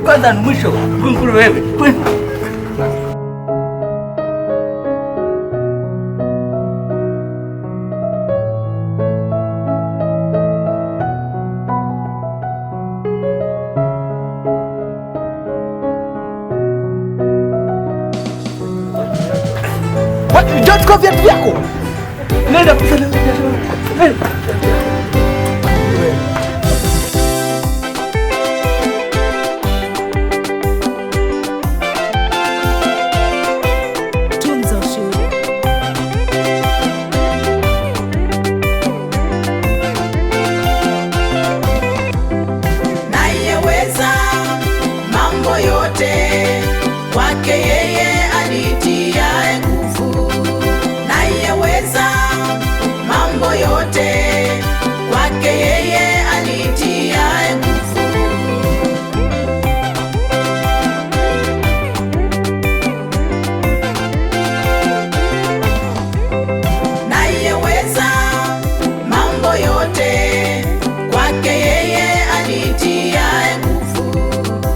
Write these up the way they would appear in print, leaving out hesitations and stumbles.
Kwanza ni mwisho. Wewe. Njoo chukua viatu vyako. Nenda kusana. Nayeweza mambo yote kwake yeye anitiaye nguvu. Nayeweza mambo yote kwake yeye anitiaye nguvu. Nayeweza mambo yote kwake yeye anitiaye nguvu.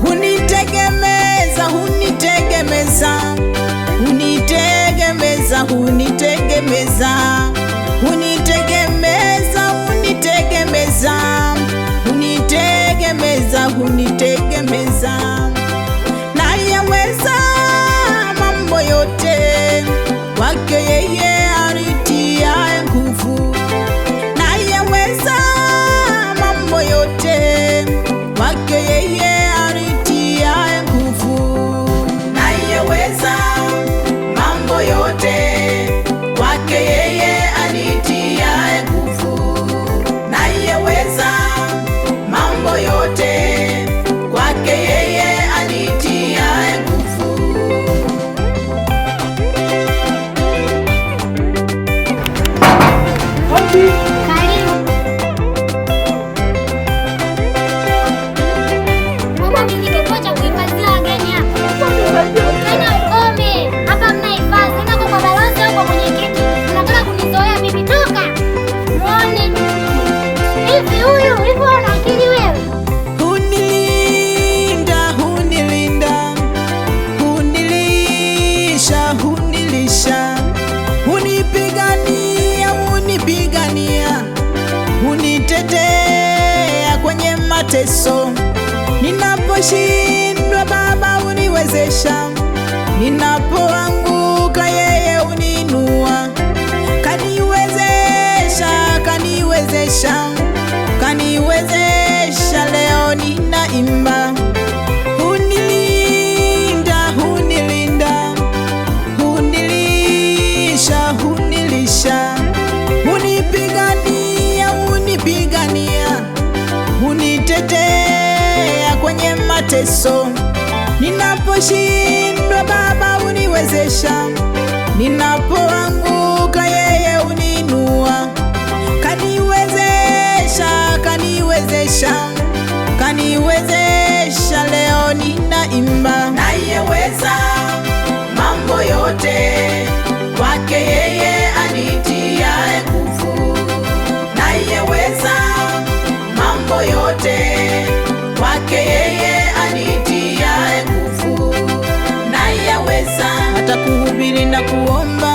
Hunitegemeza, hunitegemeza, hunitegemeza, hunitegemeza, hunitegemeza, hunitegemeza, hunitegemeza, hunitegemeza. Nayeweza mambo yote kwake yeye anitiaye nguvu. Nayeweza mambo yote kwake yeye anitiaye nguvu. Nayeweza mambo yote kwake yeye anitiaye nguvu. Nayeweza mambo yote kwake yeye anitiaye nguvu. Hunilinda, hunilinda, hunilisha, hunilisha, hunipigania, hunipigania, hunitetea kwenye mateso. Ninaposhindwa Baba huniwezesha, ninapoanguka yeye huniinua. Kaniwezesha, kaniwezesha, kaniwezesha, leo ninaimba. Hunilinda, hunilinda, hunilisha, hunilisha, hunipigania, hunipigania, hunitetea kwenye mateso. Ninaposhindwa Baba huniwezesha, ninapoanguka yeye huniinua. Kaniwezesha, kaniwezesha, kaniwezesha, leo ninaimba. Nayeweza mambo yote kwake yeye anitiaye nguvu. Nayeweza mambo yote kwake yeye anitiaye nguvu. Nayeweza hata kuhubiri na kuomba